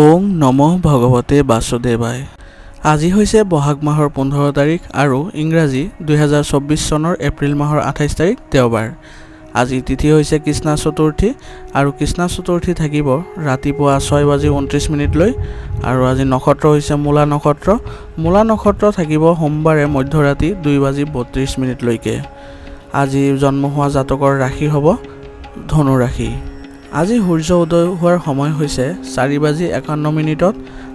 ওং নমঃ ভগৱতে বাসুদেৱায়। আজি হৈছে বহাগ মাহৰ 15 তাৰিখ আৰু ইংৰাজী 2024 চনৰ এপ্ৰিল মাহৰ 28 তাৰিখ দেওবাৰ। আজি তিথি হৈছে কৃষ্ণা চতুৰ্থী আৰু কৃষ্ণা চতুৰ্থী থাকিব ৰাতিপুৱা 6:29 লৈ আৰু আজি নক্ষত্ৰ হৈছে মূলা নক্ষত্ৰ। মূলা নক্ষত্ৰ থাকিব সোমবাৰে মধ্যৰাতি 2:32 লৈকে। আজি জন্ম হোৱা জাতকৰ ৰাশি হ'ব ধনু ৰাশি। আজি সূৰ্য উদয় হোৱাৰ সময় হৈছে 4:51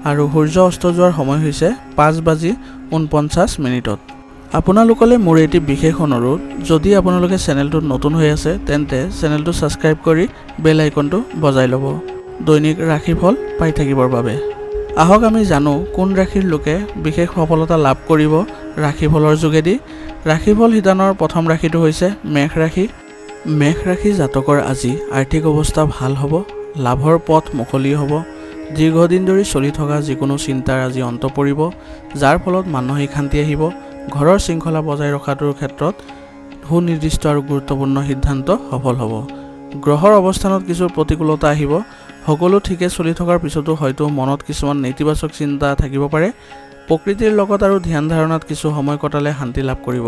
আৰু সূৰ্য অস্ত যোৱাৰ সময় হৈছে 5:49। আপোনালোকলৈ মোৰ এটি বিশেষ অনুৰোধ, যদি আপোনালোকে চেনেলটোত নতুন হৈ আছে তেন্তে চেনেলটো ছাবস্ক্ৰাইব কৰি বেল আইকনটো বজাই ল'ব দৈনিক ৰাশিফল পাই থাকিবৰ বাবে। আহক আমি জানো কোন ৰাশিৰ লোকে বিশেষ সফলতা লাভ কৰিব ৰাশিফলৰ যোগেদি। ৰাশিফল শিতানৰ প্ৰথম ৰাশিটো হৈছে মেষ ৰাশি। মেষ ৰাশি জাতকৰ আজি আৰ্থিক অৱস্থা ভাল হ'ব, লাভৰ পথ মুকলি হ'ব। দীৰ্ঘদিন ধৰি চলি থকা যিকোনো চিন্তাৰ আজি অন্ত পৰিব, যাৰ ফলত মানসিক শান্তি আহিব। ঘৰৰ শৃংখলা বজাই ৰখাটোৰ ক্ষেত্ৰত সুনিৰ্দিষ্ট আৰু গুৰুত্বপূৰ্ণ সিদ্ধান্ত সফল হ'ব। গ্ৰহৰ অৱস্থানত কিছু প্ৰতিকূলতা আহিব। সকলো ঠিকে চলি থকাৰ পিছতো হয়তো মনত কিছুমান নেতিবাচক চিন্তা থাকিব পাৰে। প্ৰকৃতিৰ লগত আৰু ধ্যান ধাৰণাত কিছু সময় কটালে শান্তি লাভ কৰিব।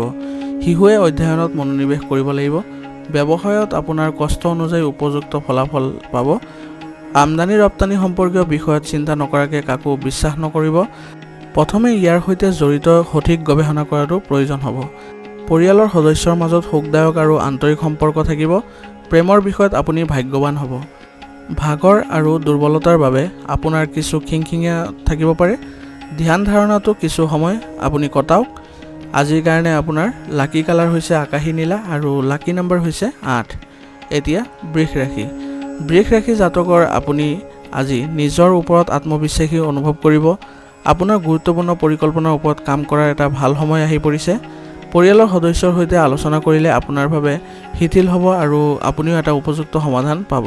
শিশুৱে অধ্যয়নত মনোনিৱেশ কৰিব লাগিব। ব্যৱসায়ত আপোনাৰ কষ্ট অনুযায়ী উপযুক্ত ফলাফল পাব। আমদানি ৰপ্তানি সম্পৰ্কীয় বিষয়ত চিন্তা নকৰাকৈ কাকো বিশ্বাস নকৰিব। প্ৰথমে ইয়াৰ সৈতে জড়িত সঠিক গৱেষণা কৰাটো প্ৰয়োজন হ'ব। পৰিয়ালৰ সদস্যৰ মাজত সুখদায়ক আৰু আন্তৰিক সম্পৰ্ক থাকিব। প্ৰেমৰ বিষয়ত আপুনি ভাগ্যৱান হ'ব। ভাগৰ আৰু দুৰ্বলতাৰ বাবে আপোনাৰ কিছু খিংখিঙীয়া থাকিব পাৰে। ধ্যান ধাৰণাটো কিছু সময় আপুনি কটাওক। আজিৰ কাৰণে আপোনাৰ লাকি কালাৰ হৈছে আকাশী নীলা আৰু লাকি নম্বৰ হৈছে 8। এতিয়া বৃষ ৰাশি। বৃষ ৰাশি জাতকৰ আপুনি আজি নিজৰ ওপৰত আত্মবিশ্বাসী অনুভৱ কৰিব। আপোনাৰ গুৰুত্বপূৰ্ণ পৰিকল্পনাৰ ওপৰত কাম কৰাৰ এটা ভাল সময় আহি পৰিছে। পৰিয়ালৰ সদস্যৰ সৈতে আলোচনা কৰিলে আপোনাৰ বাবে শিথিল হ'ব আৰু আপুনিও এটা উপযুক্ত সমাধান পাব।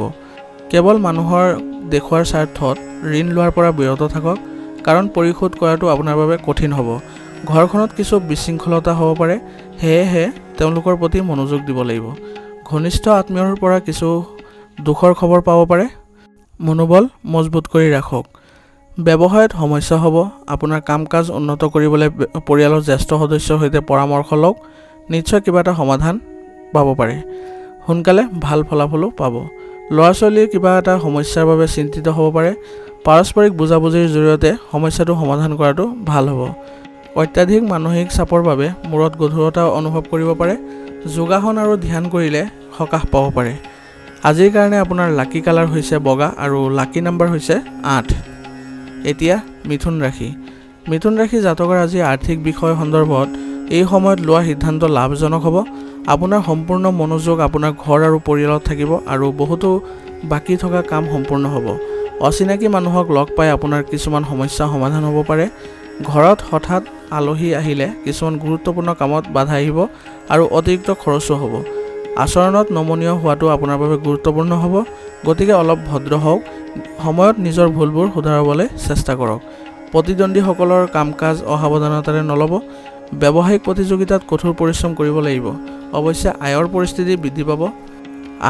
কেৱল মানুহৰ দেখুৱাৰ স্বাৰ্থত ঋণ লোৱাৰ পৰা বিৰত থাকক, কাৰণ পৰিশোধ কৰাটো আপোনাৰ বাবে কঠিন হ'ব। ঘৰখনত কিছু বিশৃংখলতা হ'ব পাৰে, সেয়েহে তেওঁলোকৰ প্ৰতি মনোযোগ দিব লাগিব। ঘনিষ্ঠ আত্মীয়ৰ পৰা কিছু দুখৰ খবৰ পাব পাৰে। মনোবল মজবুত কৰি ৰাখক। ব্যৱসায়ত সমস্যা হ'ব। আপোনাৰ কাম কাজ উন্নত কৰিবলৈ পৰিয়ালৰ জ্যেষ্ঠ সদস্যৰ সৈতে পৰামৰ্শ লওক। নিশ্চয় কিবা এটা সমাধান পাব পাৰে। সোনকালে ভাল ফলাফলো পাব। ল'ৰা ছোৱালীৰ কিবা এটা সমস্যাৰ বাবে চিন্তিত হ'ব পাৰে। পাৰস্পৰিক বুজাবুজিৰ জৰিয়তে সমস্যাটো সমাধান কৰাটো ভাল হ'ব। অত্যাধিক মানসিক চাপৰ বাবে মূৰত গধুৰতা অনুভৱ কৰিব পাৰে। যোগাসন আৰু ধ্যান কৰিলে সকাহ পাব পাৰে। আজিৰ কাৰণে আপোনাৰ লাকি কালাৰ হৈছে বগা আৰু লাকি নম্বৰ হৈছে 8। এতিয়া মিথুন ৰাশি। মিথুন ৰাশি জাতকৰ আজি আৰ্থিক বিষয় সন্দৰ্ভত এই সময়ত লোৱা সিদ্ধান্ত লাভজনক হ'ব। আপোনাৰ সম্পূৰ্ণ মনোযোগ আপোনাৰ ঘৰ আৰু পৰিয়ালত থাকিব আৰু বহুতো বাকী থকা কাম সম্পূৰ্ণ হ'ব। অচিনাকি মানুহক লগ পাই আপোনাৰ কিছুমান সমস্যা সমাধান হ'ব পাৰে। ঘৰত হঠাৎ আলহী আহিলে কিছুমান গুৰুত্বপূৰ্ণ কামত বাধা আহিব আৰু অতিৰিক্ত খৰচো হ'ব। আচৰণত নমনীয় হোৱাটো আপোনাৰ বাবে গুৰুত্বপূৰ্ণ হ'ব, গতিকে অলপ ভদ্ৰ হওক। সময়ত নিজৰ ভুলবোৰ শুধৰাবলৈ চেষ্টা কৰক। প্ৰতিদ্বন্দ্বীসকলৰ কাম কাজ অসাৱধানতাৰে নল'ব। ব্যৱসায়িক প্ৰতিযোগিতাত কঠোৰ পৰিশ্ৰম কৰিব লাগিব। অৱশ্যে আয়ৰ পৰিস্থিতি বৃদ্ধি পাব।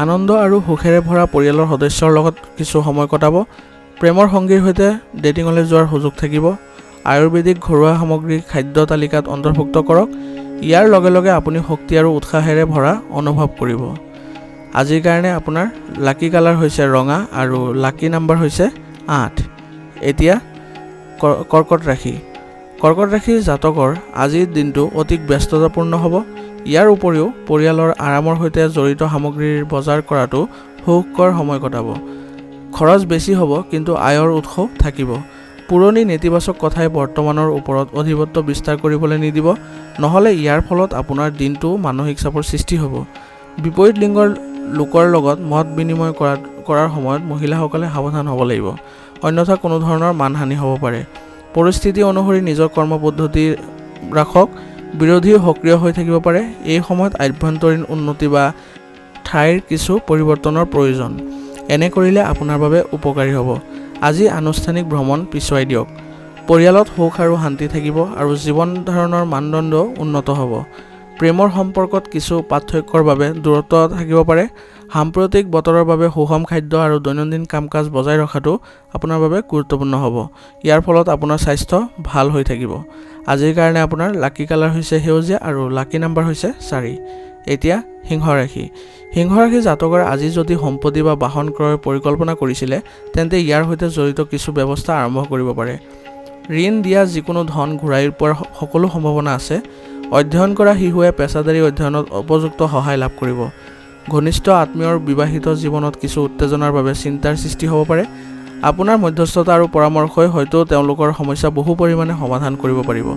আনন্দ আৰু সুখেৰে ভৰা পৰিয়ালৰ সদস্যৰ লগত কিছু সময় কটাব। প্ৰেমৰ সংগীৰ সৈতে ডেটিঙলৈ যোৱাৰ সুযোগ থাকিব। আয়ুৰ্বেদিক ঘৰুৱা সামগ্ৰী খাদ্য তালিকাত অন্তৰ্ভুক্ত কৰক। ইয়াৰ লগে লগে আপুনি শক্তি আৰু উৎসাহেৰে ভৰা অনুভৱ কৰিব। আজিৰ কাৰণে আপোনাৰ লাকি কালাৰ হৈছে ৰঙা আৰু লাকি নম্বৰ হৈছে 8। এতিয়া কৰ্কট ৰাশি। কৰ্কট ৰাশিৰ জাতকৰ আজিৰ দিনটো অতি ব্যস্ততাপূৰ্ণ হ'ব। ইয়াৰ উপৰিও পৰিয়ালৰ আৰামৰ সৈতে জড়িত সামগ্ৰীৰ বজাৰ কৰাটো সুখকৰ সময় কটাব। খৰচ বেছি হ'ব, কিন্তু আয়ৰ উৎসও থাকিব। পুৰণি নেতিবাচক কথাই বৰ্তমানৰ ওপৰত আধিপত্য বিস্তাৰ কৰিবলৈ নিদিব, নহ'লে ইয়াৰ ফলত আপোনাৰ দিনটো মানসিক চাপৰ সৃষ্টি হ'ব। বিপৰীত লিংগৰ লোকৰ লগত মত বিনিময় কৰাৰ সময়ত মহিলাসকলে সাৱধান হ'ব লাগিব, অন্যথা কোনো ধৰণৰ মানহানি হ'ব পাৰে। পৰিস্থিতি অনুসৰি নিজৰ কৰ্মপদ্ধতি ৰাখক। বিৰোধীও সক্ৰিয় হৈ থাকিব পাৰে। এই সময়ত আভ্যন্তৰীণ উন্নতি বা ঠাইৰ কিছু পৰিৱৰ্তনৰ প্ৰয়োজন। এনে কৰিলে আপোনাৰ বাবে উপকাৰী হ'ব। আজি আনুষ্ঠানিক ভ্ৰমণ পিছুৱাই দিয়ক। পৰিয়ালত সুখ আৰু শান্তি থাকিব আৰু জীৱন ধাৰণৰ মানদণ্ড উন্নত হ'ব। প্ৰেমৰ সম্পৰ্কত কিছু পাৰ্থক্যৰ বাবে দূৰত্ব থাকিব পাৰে। সাম্প্ৰতিক বতৰৰ বাবে সুষম খাদ্য আৰু দৈনন্দিন কাম-কাজ বজাই ৰখাটো আপোনাৰ বাবে গুৰুত্বপূৰ্ণ হ'ব। ইয়াৰ ফলত আপোনাৰ স্বাস্থ্য ভাল হৈ থাকিব। আজিৰ কাৰণে আপোনাৰ লাকি কালাৰ হৈছে সেউজীয়া আৰু লাকি নাম্বাৰ হৈছে 4। এতিয়া সিংহ ৰাশি। সিংহ ৰাশি জাতকৰ আজি যদি সম্পত্তি বা বাহন ক্ৰয়ৰ পৰিকল্পনা কৰিছিলে তেন্তে ইয়াৰ সৈতে জড়িত কিছু ব্যৱস্থা আৰম্ভ কৰিব পাৰে। ঋণ দিয়া যিকোনো ধন ঘূৰাই পোৱাৰ সকলো সম্ভাৱনা আছে। অধ্যয়ন কৰা শিশুৱে পেছাদাৰী অধ্যয়নত উপযুক্ত সহায় লাভ কৰিব। ঘনিষ্ঠ আত্মীয়ৰ বিবাহিত জীৱনত কিছু উত্তেজনাৰ বাবে চিন্তাৰ সৃষ্টি হ'ব পাৰে। আপোনাৰ মধ্যস্থতা আৰু পৰামৰ্শই হয়তো তেওঁলোকৰ সমস্যা বহু পৰিমাণে সমাধান কৰিব পাৰিব,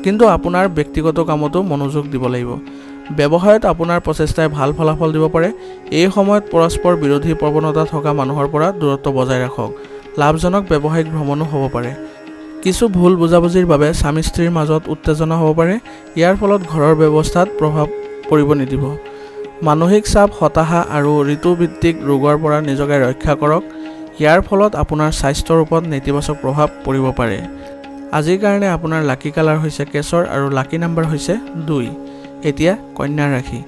কিন্তু আপোনাৰ ব্যক্তিগত কামতো মনোযোগ দিব লাগিব। ব্যৱসায়ত আপোনাৰ প্ৰচেষ্টাই ভাল ফলাফল দিব পাৰে। এই সময়ত পৰস্পৰ বিৰোধী প্ৰৱণতা থকা মানুহৰ পৰা দূৰত্ব বজাই ৰাখক। লাভজনক ব্যৱসায়িক ভ্ৰমণো হ'ব পাৰে। কিছু ভুল বুজাবুজিৰ বাবে স্বামী স্ত্ৰীৰ মাজত উত্তেজনা হ'ব পাৰে। ইয়াৰ ফলত ঘৰৰ ব্যৱস্থাত প্ৰভাৱ পৰিব নিদিব। মানসিক চাপ, হতাশা আৰু ঋতুভিত্তিক ৰোগৰ পৰা নিজকে ৰক্ষা কৰক। ইয়াৰ ফলত আপোনাৰ স্বাস্থ্যৰ ওপৰত নেতিবাচক প্ৰভাৱ পৰিব পাৰে। আজিৰ কাৰণে আপোনাৰ লাকি কালাৰ হৈছে কেশৰ আৰু লাকি নাম্বাৰ হৈছে 2। এতিয়া কন্যা ৰাশি।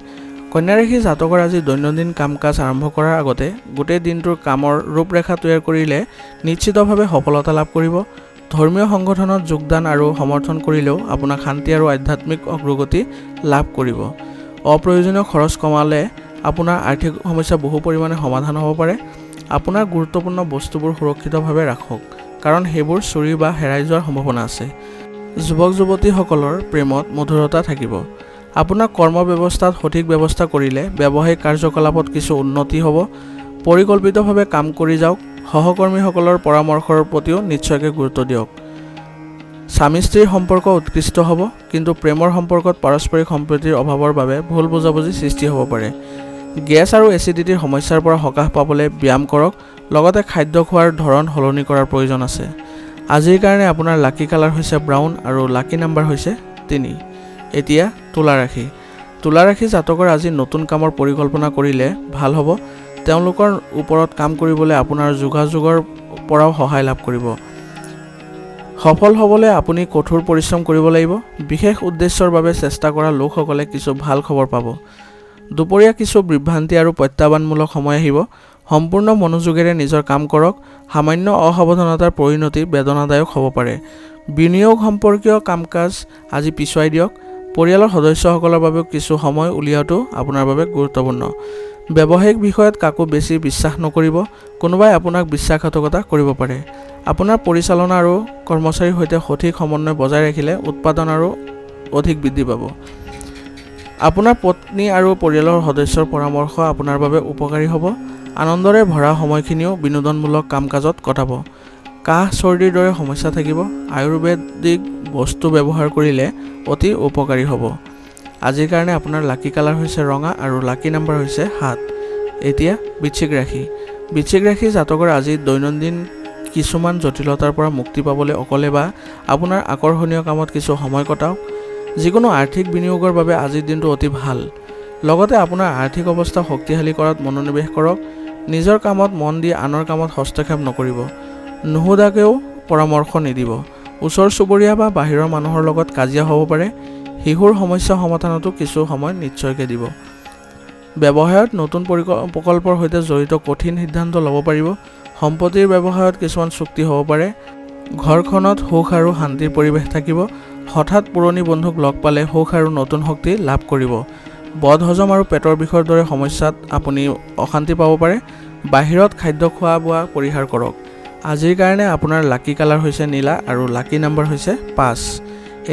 কন্যা ৰাশি জাতকৰ আজি দৈনন্দিন কাম-কাজ আৰম্ভ কৰাৰ আগতে গোটেই দিনটোৰ কামৰ ৰূপৰেখা তৈয়াৰ কৰিলে নিশ্চিতভাৱে সফলতা লাভ কৰিব। ধৰ্মীয় সংগঠনত যোগদান আৰু সমৰ্থন কৰিলেও আপোনাক শান্তি আৰু আধ্যাত্মিক অগ্ৰগতি লাভ কৰিব। অপ্ৰয়োজনীয় খৰচ কমালে আপোনাৰ আৰ্থিক সমস্যা বহু পৰিমাণে সমাধান হ'ব পাৰে। আপোনাৰ গুৰুত্বপূৰ্ণ বস্তুবোৰ সুৰক্ষিতভাৱে ৰাখক, কাৰণ সেইবোৰ চুৰি বা হেৰাই যোৱাৰ সম্ভাৱনা আছে। যুৱক-যুৱতীসকলৰ প্ৰেমত মধুৰতা থাকিব। আপোনাৰ কৰ্ম ব্যৱস্থাত সঠিক ব্যৱস্থা কৰিলে ব্যৱসায়িক কাৰ্যকলাপত কিছু উন্নতি হ'ব। পৰিকল্পিতভাৱে কাম কৰি যাওক। সহকৰ্মীসকলৰ পৰামৰ্শৰ প্ৰতিও নিশ্চয়কৈ গুৰুত্ব দিয়ক। স্বামী স্ত্ৰীৰ সম্পৰ্ক উৎকৃষ্ট হ'ব, কিন্তু প্ৰেমৰ সম্পৰ্কত পাৰস্পৰিক সম্প্ৰীতিৰ অভাৱৰ বাবে ভুল বুজাবুজি সৃষ্টি হ'ব পাৰে। গেছ আৰু এচিডিটিৰ সমস্যাৰ পৰা সকাহ পাবলৈ ব্যায়াম কৰক। লগতে খাদ্য খোৱাৰ ধৰণ সলনি কৰাৰ প্ৰয়োজন আছে। আজিৰ কাৰণে আপোনাৰ লাকি কালাৰ হৈছে ব্ৰাউন আৰু লাকি নাম্বাৰ হৈছে 3। এতিয়া তুলা ৰাশি। তুলা ৰাশি জাতকৰ আজি নতুন কামৰ পৰিকল্পনা কৰিলে ভাল হ'ব। তেওঁলোকৰ ওপৰত কাম কৰিবলৈ আপোনাৰ যোগাযোগৰ পৰাও সহায় লাভ কৰিব। সফল হ'বলৈ আপুনি কঠোৰ পৰিশ্ৰম কৰিব লাগিব। বিশেষ উদ্দেশ্যৰ বাবে চেষ্টা কৰা লোকসকলে কিছু ভাল খবৰ পাব। দুপৰীয়া কিছু বিভ্ৰান্তি আৰু প্ৰত্যাহ্বানমূলক সময় আহিব। সম্পূৰ্ণ মনোযোগেৰে নিজৰ কাম কৰক। সামান্য অসাৱধানতাৰ পৰিণতি বেদনাদায়ক হ'ব পাৰে। বিনিয়োগ সম্পৰ্কীয় কাম-কাজ আজি পিছুৱাই দিয়ক। পৰিয়ালৰ সদস্যসকলৰ বাবেও কিছু সময় উলিওৱাটো আপোনাৰ বাবে গুৰুত্বপূৰ্ণ। ব্যৱসায়িক বিষয়ত কাকো বেছি বিশ্বাস নকৰিব। কোনোবাই আপোনাক বিশ্বাসঘাতকতা কৰিব পাৰে। আপোনাৰ পৰিচালনা আৰু কৰ্মচাৰীৰ সৈতে সঠিক সমন্বয় বজাই ৰাখিলে উৎপাদন আৰু অধিক বৃদ্ধি পাব। আপোনাৰ পত্নী আৰু পৰিয়ালৰ সদস্যৰ পৰামৰ্শ আপোনাৰ বাবে উপকাৰী হ'ব। আনন্দৰে ভৰা সময়খিনিও বিনোদনমূলক কাম-কাজত কটাব। কাহ, চৰ্দিৰ দৰে সমস্যা থাকিব। আয়ুৰ্বেদিক বস্তু ব্যৱহাৰ কৰিলে অতি উপকাৰী হ'ব। আজিৰ কাৰণে আপোনাৰ লাকি কালাৰ হৈছে ৰঙা আৰু লাকি নাম্বাৰ হৈছে 7। এতিয়া বৃশ্চিক ৰাশি। বৃশ্চিক ৰাশি জাতকৰ আজি দৈনন্দিন কিছুমান জটিলতাৰ পৰা মুক্তি পাবলৈ অকলে বা আপোনাৰ আকৰ্ষণীয় কামত কিছু সময় কটাওক। যিকোনো আৰ্থিক বিনিয়োগৰ বাবে আজিৰ দিনটো অতি ভাল। লগতে আপোনাৰ আৰ্থিক অৱস্থা শক্তিশালী কৰাত মনোনিৱেশ কৰক। নিজৰ কামত মন দি আনৰ কামত হস্তক্ষেপ নকৰিব। নুসুধাকৈও পৰামৰ্শ নিদিব। ওচৰ চুবুৰীয়া বা বাহিৰৰ মানুহৰ লগত কাজিয়া হ'ব পাৰে। শিশুৰ সমস্যা সমাধানতো কিছু সময় নিশ্চয়কৈ দিব। ব্যৱসায়ত নতুন প্ৰকল্পৰ সৈতে জড়িত কঠিন সিদ্ধান্ত ল'ব পাৰিব। সম্পত্তিৰ ব্যৱসায়ত কিছুমান চুক্তি হ'ব পাৰে। ঘৰখনত সুখ আৰু শান্তিৰ পৰিৱেশ থাকিব। হঠাৎ পুৰণি বন্ধুক লগ পালে সুখ আৰু নতুন শক্তি লাভ কৰিব। বদহজম আৰু পেটৰ বিষৰ দৰে সমস্যাত আপুনি অশান্তি পাব পাৰে। বাহিৰত খাদ্য খোৱা বোৱা পৰিহাৰ কৰক। আজিৰ কাৰণে আপোনাৰ লাকি কালাৰ হৈছে নীলা আৰু লাকি নাম্বাৰ হৈছে 5।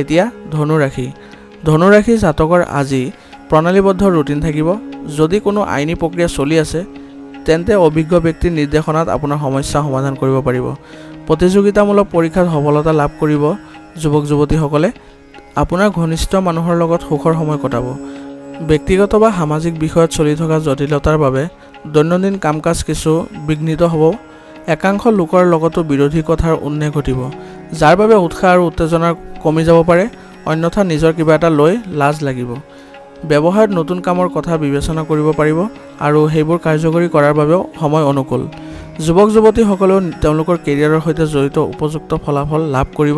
এতিয়া ধনু ৰাশি। ধনু ৰাশি জাতকৰ আজি প্ৰণালীবদ্ধ ৰুটিন থাকিব। যদি কোনো আইনী প্ৰক্ৰিয়া চলি আছে তেন্তে অভিজ্ঞ ব্যক্তিৰ নিৰ্দেশনাত আপোনাৰ সমস্যা সমাধান কৰিব পাৰিব। প্ৰতিযোগিতামূলক পৰীক্ষাত সফলতা লাভ কৰিব। যুৱক-যুৱতীসকলে আপোনাৰ ঘনিষ্ঠ মানুহৰ লগত সুখৰ সময় কটাব। ব্যক্তিগত বা সামাজিক বিষয়ত চলি থকা জটিলতাৰ বাবে দৈনন্দিন কাম-কাজ কিছু বিঘ্নিত হ'ব। একাংশ লোকৰ লগতো বিৰোধী কথাৰ উন্মেষ ঘটিব, যাৰ বাবে উৎসাহ আৰু উত্তেজনা কমি যাব পাৰে। অন্যথা নিজৰ কিবা এটা লৈ লাজ লাগিব। ব্যৱসায়ত নতুন কামৰ কথা বিবেচনা কৰিব পাৰিব আৰু সেইবোৰ কাৰ্যকৰী কৰাৰ বাবেও সময় অনুকূল। যুৱক-যুৱতীসকলেও তেওঁলোকৰ কেৰিয়াৰৰ সৈতে জড়িত উপযুক্ত ফলাফল লাভ কৰিব,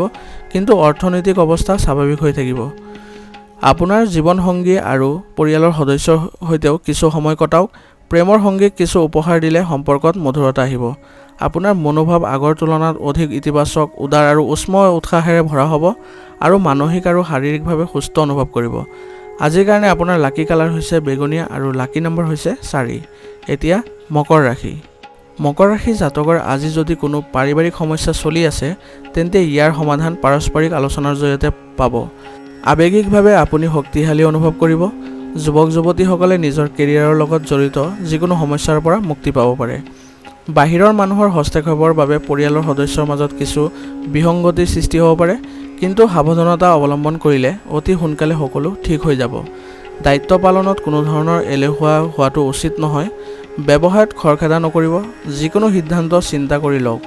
কিন্তু অৰ্থনৈতিক অৱস্থা স্বাভাৱিক হৈ থাকিব। আপোনাৰ জীৱনসংগী আৰু পৰিয়ালৰ সদস্যৰ সৈতেও কিছু সময় কটাওক। প্ৰেমৰ সংগীক কিছু উপহাৰ দিলে সম্পৰ্কত মধুৰতা আহিব। আপোনাৰ মনোভাৱ আগৰ তুলনাত অধিক ইতিবাচক, উদাৰ আৰু উষ্ম উৎসাহেৰে ভৰা হ'ব আৰু মানসিক আৰু শাৰীৰিকভাৱে সুস্থ অনুভৱ কৰিব। আজিৰ কাৰণে আপোনাৰ লাকি কালাৰ হৈছে বেগুনীয়া আৰু লাকি নম্বৰ হৈছে 4। এতিয়া মকৰ ৰাশি। মকৰ ৰাশি জাতকৰ আজি যদি কোনো পাৰিবাৰিক সমস্যা চলি আছে তেন্তে ইয়াৰ সমাধান পাৰস্পৰিক আলোচনাৰ জৰিয়তে পাব। আৱেগিকভাৱে আপুনি শক্তিশালী অনুভৱ কৰিব। যুৱক যুৱতীসকলে নিজৰ কেৰিয়াৰৰ লগত জড়িত যিকোনো সমস্যাৰ পৰা মুক্তি পাব পাৰে। বাহিৰৰ মানুহৰ হস্তক্ষেপৰ বাবে পৰিয়ালৰ সদস্যৰ মাজত কিছু বিসংগতিৰ সৃষ্টি হ'ব পাৰে, কিন্তু সাৱধানতা অৱলম্বন কৰিলে অতি সোনকালে সকলো ঠিক হৈ যাব। দায়িত্ব পালনত কোনো ধৰণৰ এলেহুৱা হোৱাটো উচিত নহয়। ব্যৱসায়ত খৰখেদা নকৰিব। যিকোনো সিদ্ধান্ত চিন্তা কৰি লওক।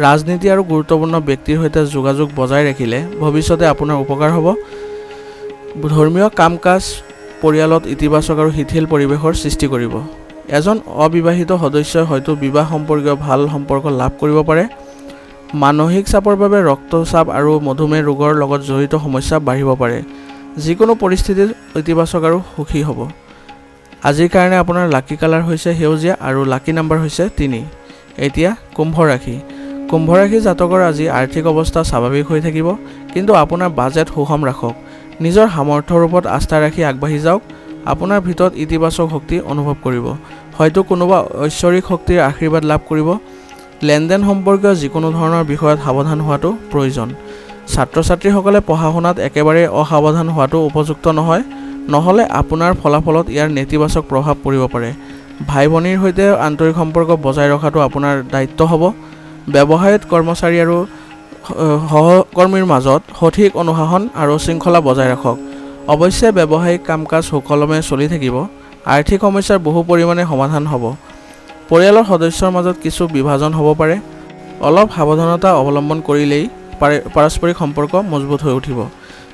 ৰাজনীতি আৰু গুৰুত্বপূৰ্ণ ব্যক্তিৰ সৈতে যোগাযোগ বজাই ৰাখিলে ভৱিষ্যতে আপোনাৰ উপকাৰ হ'ব। ধৰ্মীয় কাম কাজ পৰিয়ালত ইতিবাচক আৰু শিথিল পৰিৱেশৰ সৃষ্টি কৰিব। এজন অবিবাহিত সদস্যই হয়তো বিবাহ সম্পৰ্কীয় ভাল সম্পৰ্ক লাভ কৰিব পাৰে। মানসিক চাপৰ বাবে ৰক্তচাপ আৰু মধুমেহ ৰোগৰ লগত জড়িত সমস্যা বাঢ়িব পাৰে। যিকোনো পৰিস্থিতিত ইতিবাচক আৰু সুখী হ'ব। আজিৰ কাৰণে আপোনাৰ লাকি কালাৰ হৈছে সেউজীয়া আৰু লাকি নম্বৰ হৈছে 3। এতিয়া কুম্ভ ৰাশি। কুম্ভ ৰাশি জাতকৰ আজি আৰ্থিক অৱস্থা স্বাভাৱিক হৈ থাকিব, কিন্তু আপোনাৰ বাজেট সুষম ৰাখক। নিজৰ সামৰ্থ্যৰ ওপৰত আস্থা ৰাখি আগবাঢ়ি যাওক। আপোনাৰ ভিতৰত ইতিবাচক শক্তি অনুভৱ কৰিব। হয়তো কোনোবা ঐশ্বৰিক শক্তিৰ আশীৰ্বাদ লাভ কৰিব। লেনদেন সম্পৰ্কীয় যিকোনো ধৰণৰ বিষয়ত সাৱধান হোৱাটো প্ৰয়োজন। ছাত্ৰ ছাত্ৰীসকলে পঢ়া শুনাত একেবাৰে অসাৱধান হোৱাটো উপযুক্ত নহয়, নহ'লে আপোনাৰ ফলাফলত ইয়াৰ নেতিবাচক প্ৰভাৱ পৰিব পাৰে। ভাই ভনীৰ সৈতে আন্তৰিক সম্পৰ্ক বজাই ৰখাটো আপোনাৰ দায়িত্ব হ'ব। ব্যৱসায়ত কৰ্মচাৰী আৰু সহকৰ্মীৰ মাজত সঠিক অনুশাসন আৰু শৃংখলা বজাই ৰাখক। অৱশ্যে ব্যৱসায়িক কাম কাজ সুকলমে চলি থাকিব। আৰ্থিক সমস্যাৰ বহু পৰিমাণে সমাধান হ'ব। পৰিয়ালৰ সদস্যৰ মাজত কিছু বিভাজন হ'ব পাৰে। অলপ সাৱধানতা অৱলম্বন কৰিলেই পাৰস্পৰিক সম্পৰ্ক মজবুত হৈ উঠিব।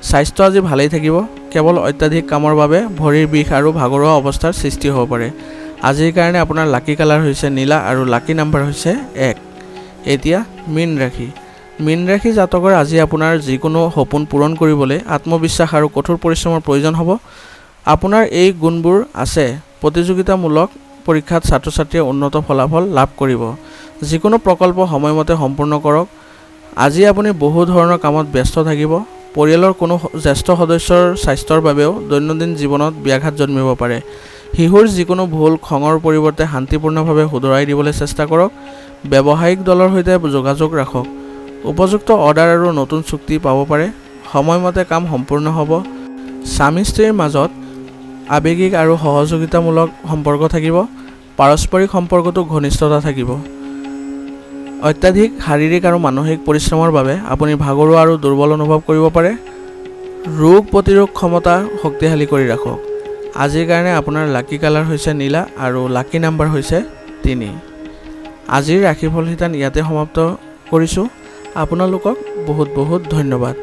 স্বাস্থ্য আজি ভালেই থাকিব। কেৱল অত্যাধিক কামৰ বাবে ভৰিৰ বিষ আৰু ভাগৰুৱা অৱস্থাৰ সৃষ্টি হ'ব পাৰে। আজিৰ কাৰণে আপোনাৰ লাকি কালাৰ হৈছে নীলা আৰু লাকি নম্বৰ হৈছে 1। এতিয়া মীন ৰাশি। মীন ৰাশি জাতকৰ আজি আপোনাৰ যিকোনো সপোন পূৰণ কৰিবলৈ আত্মবিশ্বাস আৰু কঠোৰ পৰিশ্ৰমৰ প্ৰয়োজন হ'ব। আপোনাৰ এই গুণবোৰ আছে। প্ৰতিযোগিতামূলক পৰীক্ষাত ছাত্ৰ ছাত্ৰীয়ে উন্নত ফলাফল লাভ কৰিব। যিকোনো প্ৰকল্প সময়মতে সম্পূৰ্ণ কৰক। আজি আপুনি বহু ধৰণৰ কামত ব্যস্ত থাকিব। পৰিয়ালৰ কোনো জ্যেষ্ঠ সদস্যৰ স্বাস্থ্যৰ বাবেও দৈনন্দিন জীৱনত ব্যাঘাত জন্মিব পাৰে। শিশুৰ যিকোনো ভুল খঙৰ পৰিৱৰ্তে শান্তিপূৰ্ণভাৱে শুধৰাই দিবলৈ চেষ্টা কৰক। ব্যৱসায়িক দলৰ সৈতে যোগাযোগ ৰাখক। উপযুক্ত অৰ্ডাৰ আৰু নতুন চুক্তি পাব পাৰে। সময়মতে কাম সম্পূৰ্ণ হ'ব। স্বামী স্ত্ৰীৰ মাজত আৱেগিক আৰু সহযোগিতামূলক সম্পৰ্ক থাকিব। পাৰস্পৰিক সম্পৰ্কতো ঘনিষ্ঠতা থাকিব। অত্যাধিক শাৰীৰিক আৰু মানসিক পৰিশ্ৰমৰ বাবে আপুনি ভাগৰুৱা আৰু দুৰ্বল অনুভৱ কৰিব পাৰে। ৰোগ প্ৰতিৰোধ ক্ষমতা শক্তিশালী কৰি ৰাখক। আজিৰ কাৰণে আপোনাৰ লাকি কালাৰ হৈছে নীলা আৰু লাকি নম্বৰ হৈছে 3। আজিৰ ৰাশিফল শিতান ইয়াতে সমাপ্ত কৰিছোঁ। আপোনালোকক বহুত বহুত ধন্যবাদ।